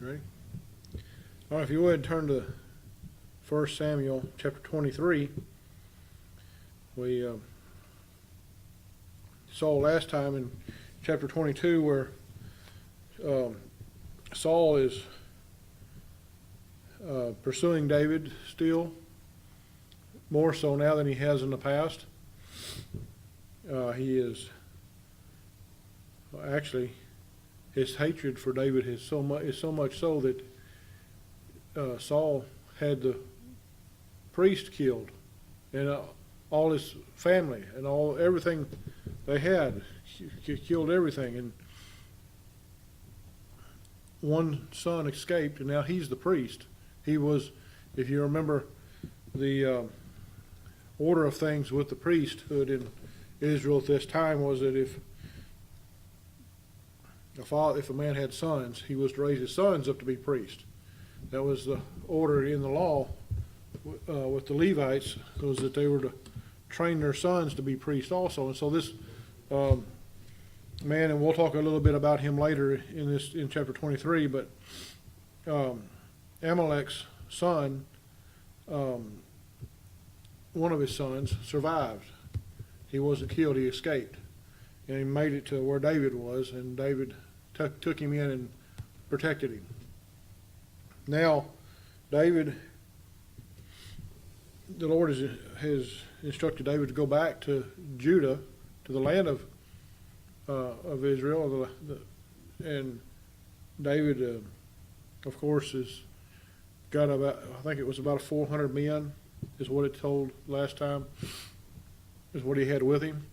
Ready? All right, if you would turn to 1 Samuel chapter 23. We saw last time in chapter 22 where Saul is pursuing David still, more so now than he has in the past. He is actually, his hatred for David is so much so that Saul had the priest killed, and all his family and everything they had, killed everything. And one son escaped, and now he's the priest. He was, if you remember, the order of things with the priesthood in Israel at this time was that if a man had sons, he was to raise his sons up to be priests. That was the order in the law with the Levites, was that they were to train their sons to be priests also. And so this man, and we'll talk a little bit about him later in chapter 23, but Amalek's son, one of his sons, survived. He wasn't killed, he escaped. And he made it to where David was, and David took him in and protected him. Now, David, the Lord has instructed David to go back to Judah, to the land of Israel, and David, of course, has got about, I think it was about 400 men, is what it told last time, is what he had with him.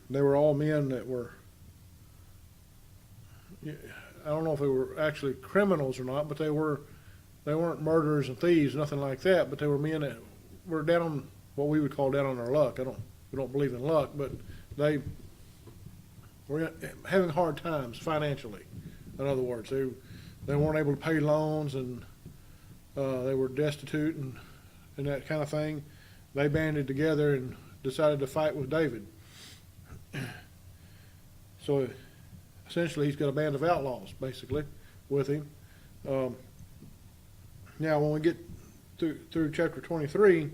They were all men that were, I don't know if they were actually criminals or not, but they weren't murderers and thieves, nothing like that, but they were men that were down on what we would call down on their luck. We don't believe in luck, but they were having hard times financially. In other words, they weren't able to pay loans, and they were destitute and that kind of thing. They banded together and decided to fight with David. So essentially he's got a band of outlaws basically with him. Now when we get through chapter 23,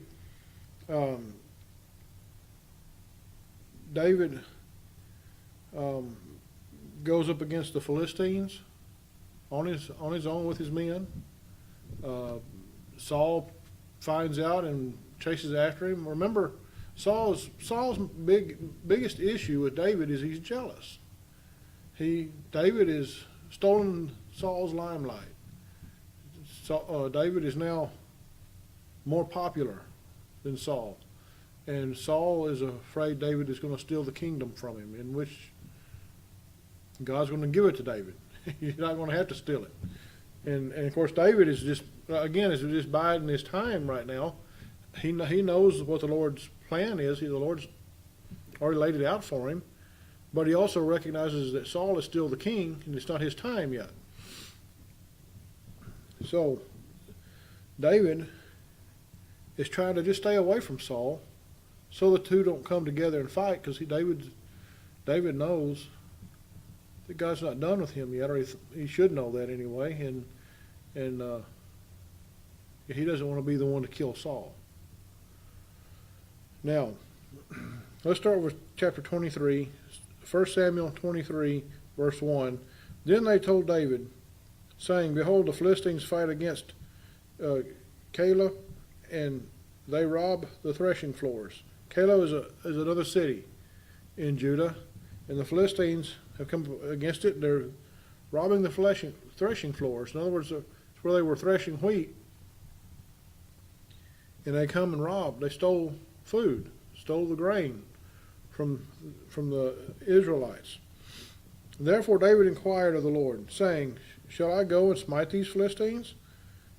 David goes up against the Philistines on his own with his men. Saul finds out and chases after him. Remember, Saul's biggest issue with David is he's jealous. David has stolen Saul's limelight. David is now more popular than Saul, and Saul is afraid David is going to steal the kingdom from him, in which God's going to give it to David. He's not going to have to steal it. And of course, David is just biding his time right now. He knows what the Lord's plan is. The Lord's already laid it out for him. But he also recognizes that Saul is still the king, and it's not his time yet. So David is trying to just stay away from Saul so the two don't come together and fight, because David knows that God's not done with him yet, or he should know that anyway, and he doesn't want to be the one to kill Saul. Now, let's start with chapter 23, 1 Samuel 23, verse 1. Then they told David, saying, Behold, the Philistines fight against Keilah, and they rob the threshing floors. Keilah is another city in Judah, and the Philistines have come against it. They're robbing the threshing floors. In other words, it's where they were threshing wheat, and they come and rob. They stole food, stole the grain from the Israelites. Therefore David inquired of the Lord, saying, Shall I go and smite these Philistines?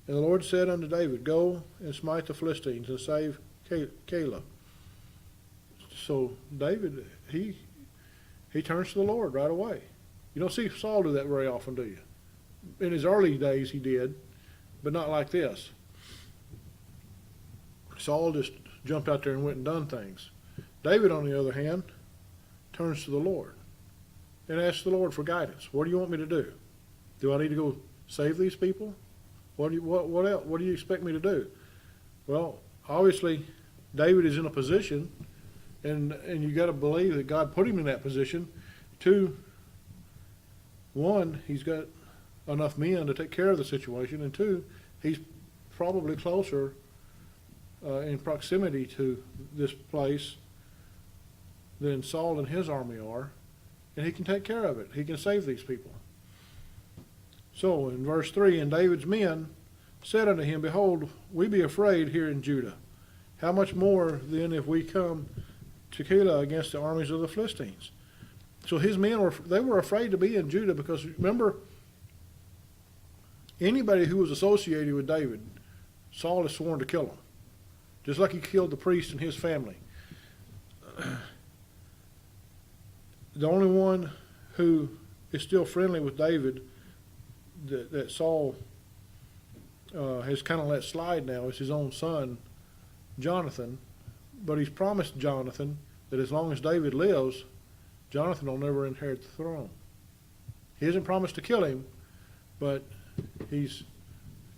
And the Lord said unto David, Go and smite the Philistines and save Keilah. So David, he turns to the Lord right away. You don't see Saul do that very often, do you? In his early days he did, but not like this. Saul just jumped out there and went and done things. David, on the other hand, turns to the Lord and asks the Lord for guidance. What do you want me to do? Do I need to go save these people? What else? What do you expect me to do? Well, obviously, David is in a position, and you got to believe that God put him in that position. Two, one, he's got enough men to take care of the situation, and two, he's probably closer in proximity to this place than Saul and his army are, and he can take care of it. He can save these people. So in verse 3, and David's men said unto him, Behold, we be afraid here in Judah. How much more then if we come to Keilah against the armies of the Philistines? So his men were afraid to be in Judah, because remember, anybody who was associated with David, Saul has sworn to kill him, just like he killed the priest and his family. The only one who is still friendly with David that Saul has kind of let slide now is his own son, Jonathan. But he's promised Jonathan that as long as David lives, Jonathan will never inherit the throne. He hasn't promised to kill him, but he's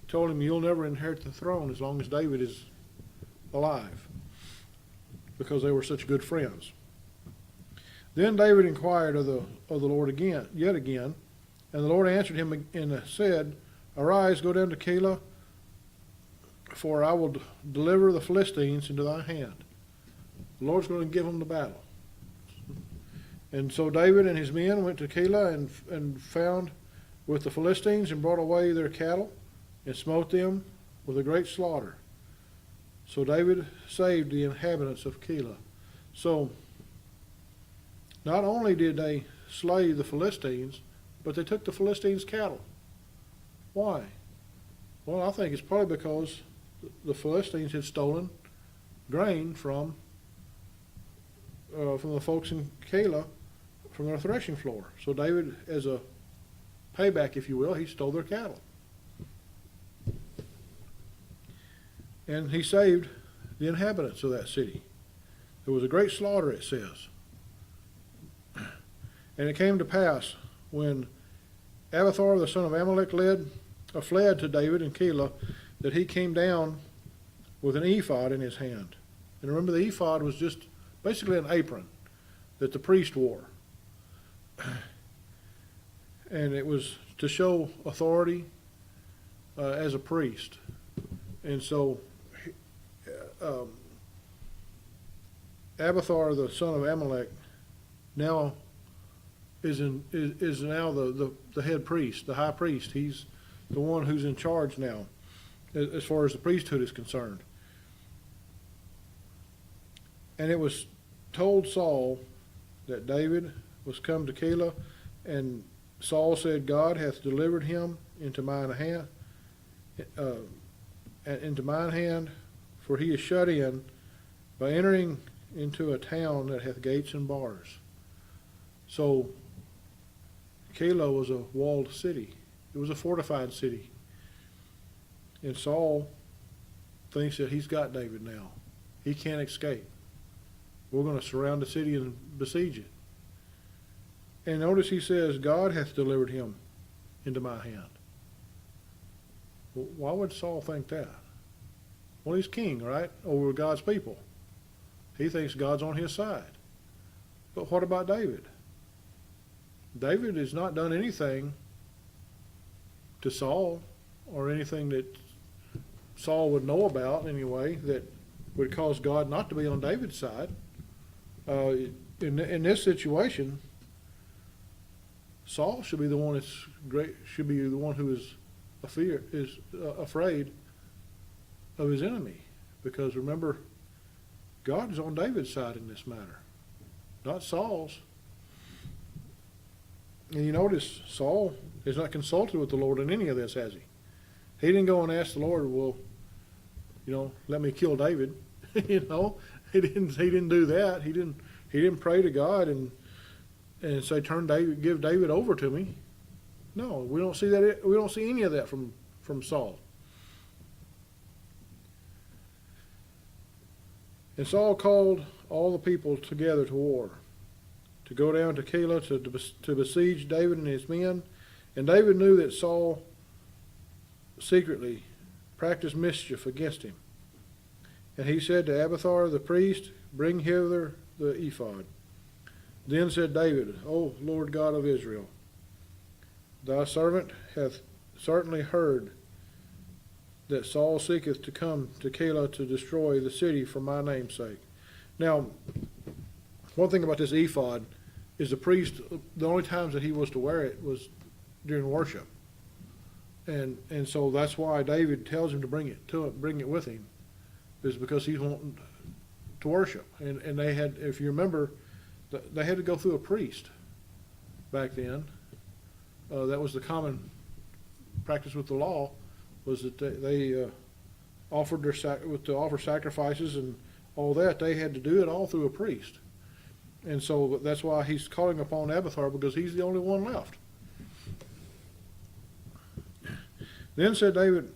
told him you'll never inherit the throne as long as David is alive, because they were such good friends. Then David inquired of the Lord yet again, and the Lord answered him and said, Arise, go down to Keilah, for I will deliver the Philistines into thy hand. The Lord's going to give them the battle. And so David and his men went to Keilah and found with the Philistines, and brought away their cattle, and smote them with a great slaughter. So David saved the inhabitants of Keilah. So not only did they slay the Philistines, but they took the Philistines' cattle. Why? Well, I think it's probably because the Philistines had stolen grain from the folks in Keilah from their threshing floor. So David, as a payback, if you will, he stole their cattle. And he saved the inhabitants of that city. There was a great slaughter, it says. And it came to pass, when Abiathar the son of Amalek fled to David in Keilah, that he came down with an ephod in his hand. And remember, the ephod was just basically an apron that the priest wore. And it was to show authority as a priest. And so Abiathar the son of Amalek now is now the head priest, the high priest. He's the one who's in charge now as far as the priesthood is concerned. And it was told Saul that David was come to Keilah, and Saul said, God hath delivered him into mine hand, for he is shut in by entering into a town that hath gates and bars. So Keilah was a walled city. It was a fortified city. And Saul thinks that he's got David now. He can't escape. We're going to surround the city and besiege it. And notice he says, God hath delivered him into my hand. Well, why would Saul think that? Well, he's king, right, over God's people. He thinks God's on his side. But what about David? David has not done anything to Saul, or anything that Saul would know about anyway, that would cause God not to be on David's side. In this situation, Saul should be the one that's great. Should be the one who is afraid of his enemy, because remember, God is on David's side in this matter, not Saul's. And you notice Saul is not consulted with the Lord in any of this, has he? He didn't go and ask the Lord, well, let me kill David. He didn't do that. He didn't pray to God and say, give David over to me. No, we don't see that. We don't see any of that from Saul. And Saul called all the people together to war, to go down to Keilah to besiege David and his men. And David knew that Saul secretly practiced mischief against him. And he said to Abiathar the priest, "Bring hither the ephod." Then said David, "O Lord God of Israel, thy servant hath certainly heard that Saul seeketh to come to Keilah to destroy the city for my name's sake." Now, one thing about this ephod is the priest, the only times that he was to wear it was during worship. And so that's why David tells him to bring it with him, is because he's wanting to worship. And they had, if you remember, they had to go through a priest back then. That was the common practice with the law, was that they offered to offer sacrifices and all that. They had to do it all through a priest. And so that's why he's calling upon Abiathar, because he's the only one left. Then said David,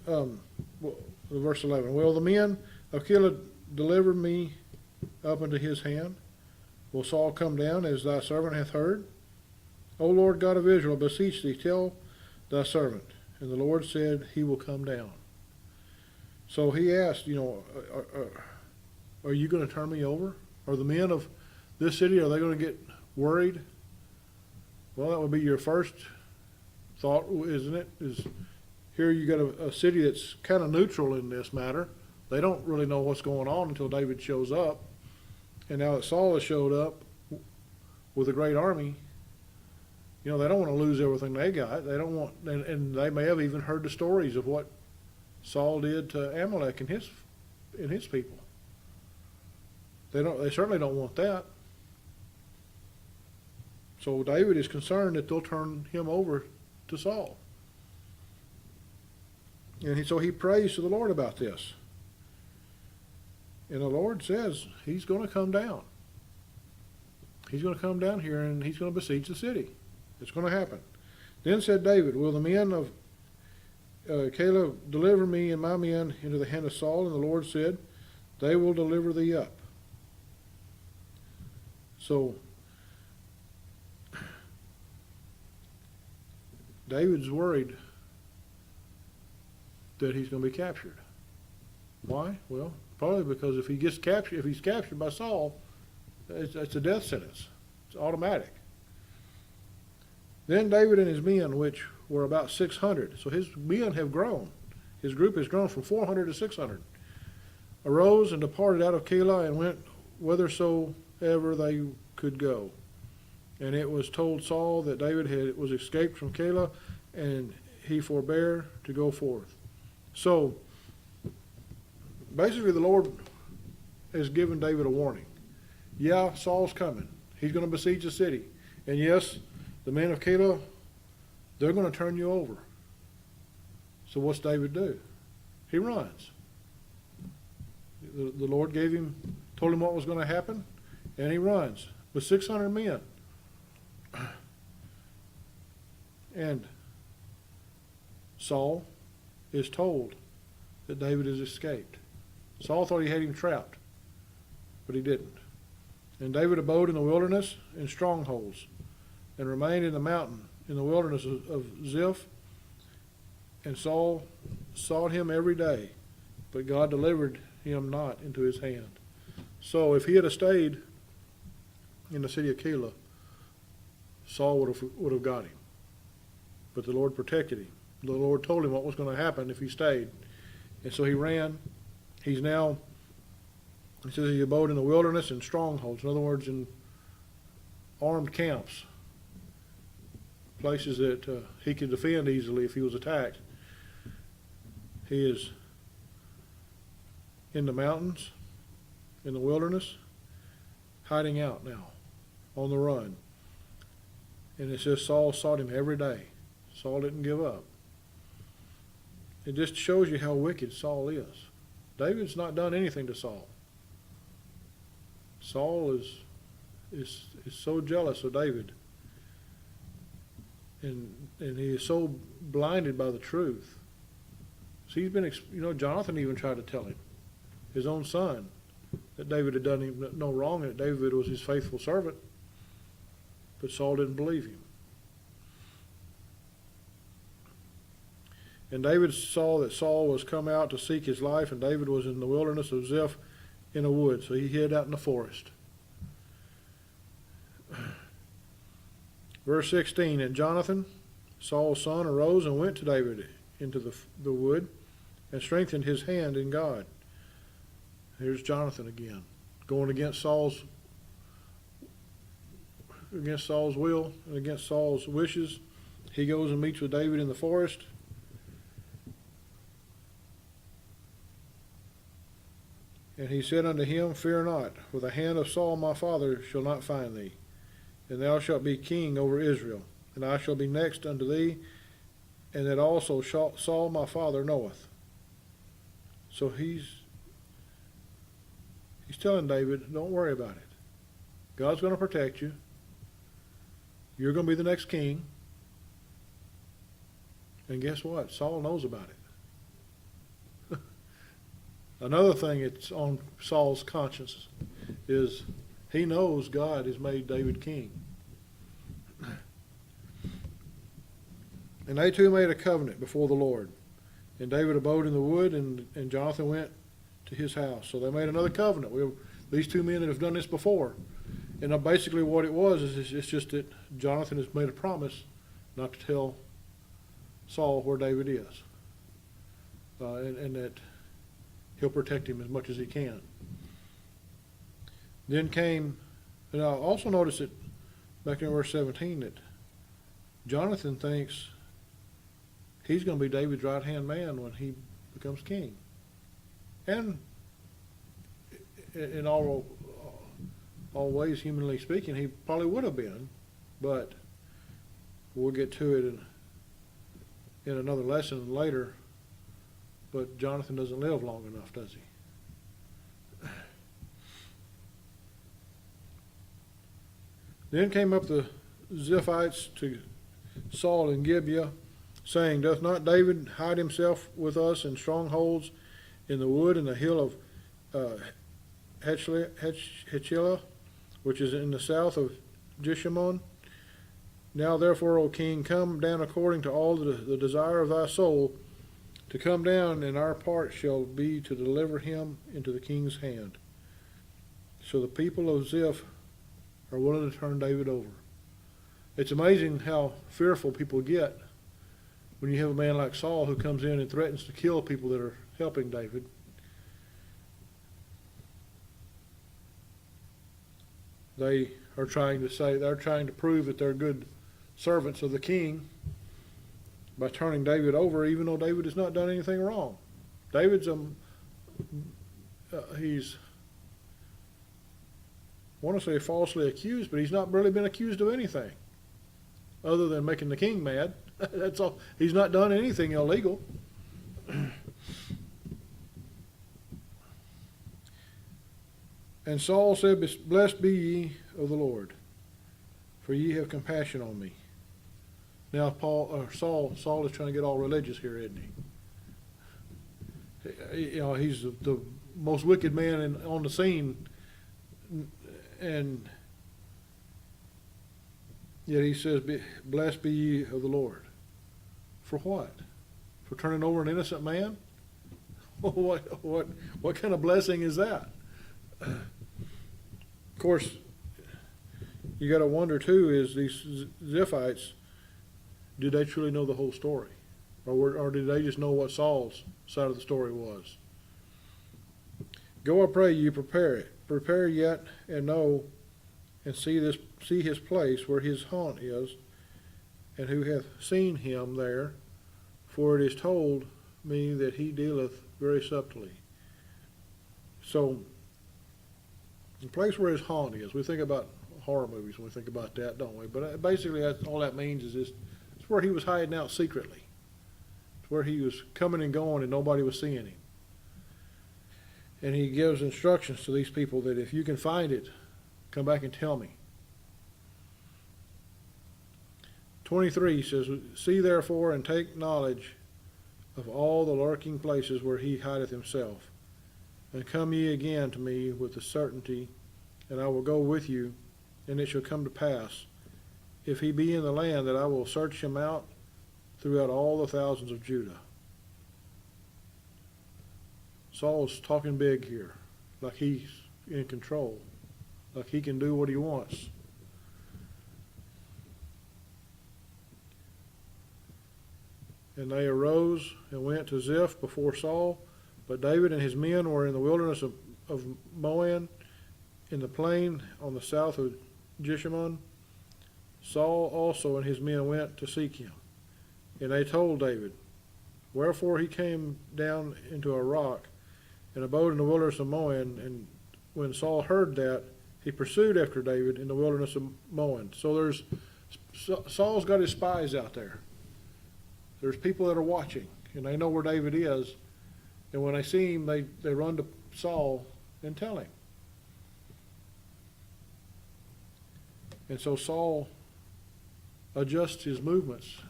verse 11, "Will the men of Keilah deliver me up into his hand? Will Saul come down as thy servant hath heard? O Lord God of Israel, beseech thee, tell thy servant." And the Lord said, "He will come down." So he asked, are you going to turn me over? Are the men of this city, are they going to get worried? Well, that would be your first thought, isn't it? Is here you got a city that's kind of neutral in this matter. They don't really know what's going on until David shows up. And now that Saul has showed up with a great army, they don't want to lose everything they got. They don't want, and they may have even heard the stories of what Saul did to Amalek and his people. They certainly don't want that. So David is concerned that they'll turn him over to Saul. And so he prays to the Lord about this. And the Lord says he's going to come down. He's going to come down here and he's going to besiege the city. It's going to happen. Then said David, "Will the men of Keilah deliver me and my men into the hand of Saul?" And the Lord said, "They will deliver thee up." So David's worried that he's going to be captured. Why? Well, probably because if he's captured by Saul, it's a death sentence. It's automatic. Then David and his men, which were about 600, so his men have grown. His group has grown from 400 to 600, arose and departed out of Keilah and went whithersoever they could go. And it was told Saul that David was escaped from Keilah, and he forbore to go forth. So basically the Lord has given David a warning. Yeah, Saul's coming. He's going to besiege the city. And yes, the men of Keilah, they're going to turn you over. So what's David do? He runs. The Lord told him what was going to happen, and he runs with 600 men. And Saul is told that David has escaped. Saul thought he had him trapped, but he didn't. And David abode in the wilderness in strongholds, and remained in the mountain in the wilderness of Ziph. And Saul sought him every day, but God delivered him not into his hand. So if he had stayed in the city of Keilah, Saul would have got him. But the Lord protected him. The Lord told him what was going to happen if he stayed. And so he ran. He says he abode in the wilderness in strongholds. In other words, in armed camps. Places that he could defend easily if he was attacked. He is in the mountains, in the wilderness, hiding out now, on the run. And it says Saul sought him every day. Saul didn't give up. It just shows you how wicked Saul is. David's not done anything to Saul. Saul is so jealous of David. And he is so blinded by the truth. So he's been, Jonathan even tried to tell him, his own son, that David had done him no wrong and that David was his faithful servant. But Saul didn't believe him. And David saw that Saul was come out to seek his life, and David was in the wilderness of Ziph in a wood. So he hid out in the forest. Verse 16, and Jonathan, Saul's son, arose and went to David into the wood and strengthened his hand in God. Here's Jonathan again, going against Saul's will and against Saul's wishes. He goes and meets with David in the forest. And he said unto him, Fear not, for the hand of Saul my father shall not find thee, and thou shalt be king over Israel, and I shall be next unto thee, and that also Saul my father knoweth. So he's telling David, don't worry about it. God's going to protect you. You're going to be the next king. And guess what? Saul knows about it. Another thing that's on Saul's conscience is he knows God has made David king. And they two made a covenant before the Lord. And David abode in the wood, and Jonathan went to his house. So they made another covenant. These two men have done this before. And basically what it was is it's just that Jonathan has made a promise not to tell Saul where David is. And that he'll protect him as much as he can. Then came, and I also noticed that back in verse 17 that Jonathan thinks he's going to be David's right-hand man when he becomes king. And in all ways, humanly speaking, he probably would have been, but we'll get to it in another lesson later. But Jonathan doesn't live long enough, does he? Then came up the Ziphites to Saul in Gibeah, saying, Doth not David hide himself with us in strongholds in the wood in the hill of Hechilah, which is in the south of Jeshimon? Now therefore, O king, come down according to all the desire of thy soul, to come down, and our part shall be to deliver him into the king's hand. So the people of Ziph are willing to turn David over. It's amazing how fearful people get when you have a man like Saul who comes in and threatens to kill people that are helping David. They are trying to prove that they're good servants of the king by turning David over, even though David has not done anything wrong. David's he's, I want to say falsely accused, but he's not really been accused of anything other than making the king mad. That's all. He's not done anything illegal. And Saul said, Blessed be ye of the Lord, for ye have compassion on me. Now Saul is trying to get all religious here, isn't he? You know, he's the most wicked man on the scene, and yet he says, Blessed be ye of the Lord. For what? For turning over an innocent man? What kind of blessing is that? Of course, you got to wonder too, is these Ziphites, did they truly know the whole story? Or did they just know what Saul's side of the story was? Go, I pray you, prepare yet, and know, and see his place where his haunt is, and who hath seen him there, for it is told me that he dealeth very subtly. So, the place where his haunt is, we think about horror movies when we think about that, don't we? But basically, all that means is it's where he was hiding out secretly. It's where he was coming and going and nobody was seeing him. And he gives instructions to these people that if you can find it, come back and tell me. 23 says, See therefore and take knowledge of all the lurking places where he hideth himself. And come ye again to me with the certainty, and I will go with you, and it shall come to pass, if he be in the land, that I will search him out throughout all the thousands of Judah. Saul's talking big here, like he's in control, like he can do what he wants. And they arose and went to Ziph before Saul, but David and his men were in the wilderness of Moab, in the plain on the south of Jeshimon. Saul also and his men went to seek him. And they told David, wherefore he came down into a rock and abode in the wilderness of Moab. And when Saul heard that, he pursued after David in the wilderness of Moab. So Saul's got his spies out there. There's people that are watching, and they know where David is. And when they see him, they run to Saul and tell him. And so Saul adjusts his movements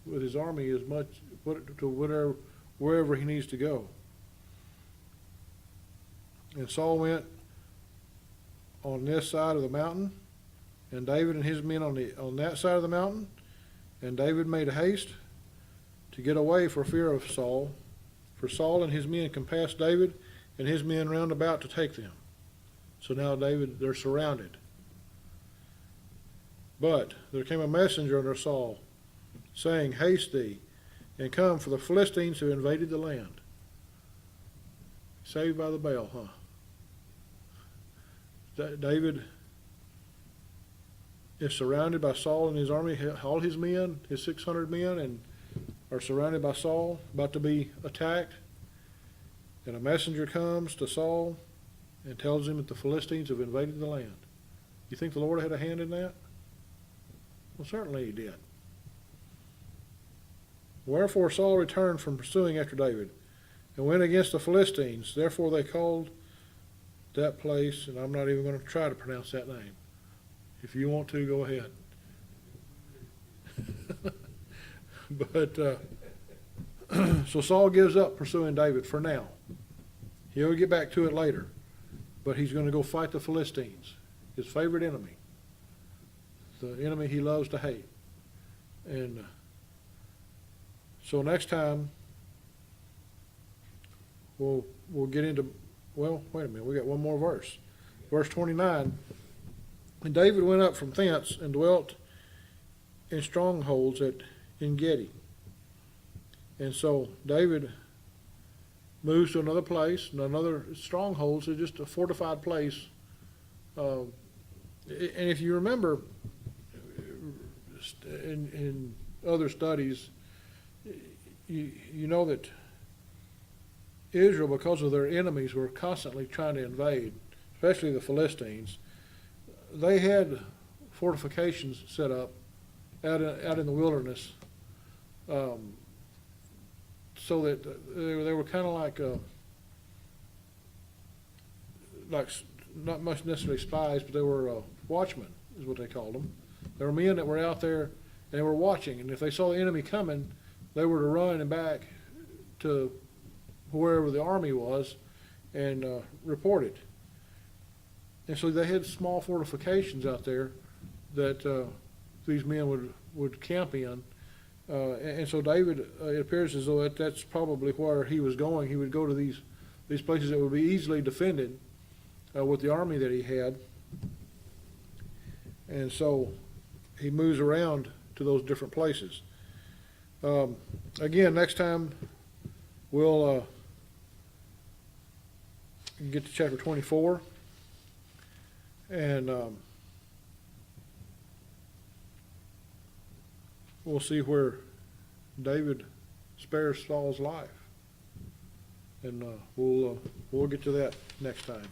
with his army as much to wherever he needs to go. And Saul went on this side of the mountain, and David and his men on that side of the mountain. And David made haste to get away for fear of Saul, for Saul and his men compassed David and his men round about to take them. So now they're surrounded. But there came a messenger unto Saul, saying, haste thee, and come, for the Philistines have invaded the land. Saved by the bell, huh? David is surrounded by Saul and his army, all his men, his 600 men, and are surrounded by Saul, about to be attacked. And a messenger comes to Saul and tells him that the Philistines have invaded the land. You think the Lord had a hand in that? Well, certainly he did. Wherefore Saul returned from pursuing after David and went against the Philistines. Therefore they called that place, and I'm not even going to try to pronounce that name. If you want to, go ahead. But so Saul gives up pursuing David for now. He'll get back to it later. But he's going to go fight the Philistines, his favorite enemy, the enemy he loves to hate. And so next time we'll get into, well, wait a minute, we got one more verse. Verse 29. And David went up from thence and dwelt in strongholds at En Gedi. And so David moves to another place, and another stronghold, is just a fortified place. And if you remember in other studies, you know that Israel, because of their enemies, were constantly trying to invade, especially the Philistines. They had fortifications set up out in the wilderness, so that they were kind of like not much necessarily spies, but they were watchmen, is what they called them. There were men that were out there and they were watching, and if they saw the enemy coming, they were to run and back to wherever the army was and report it. And so they had small fortifications out there that these men would camp in. And so David, it appears as though that's probably where he was going. He would go to these places that would be easily defended with the army that he had. And so he moves around to those different places. Again, next time we'll get to chapter 24. And we'll see where David spares Saul's life. And we'll get to that next time.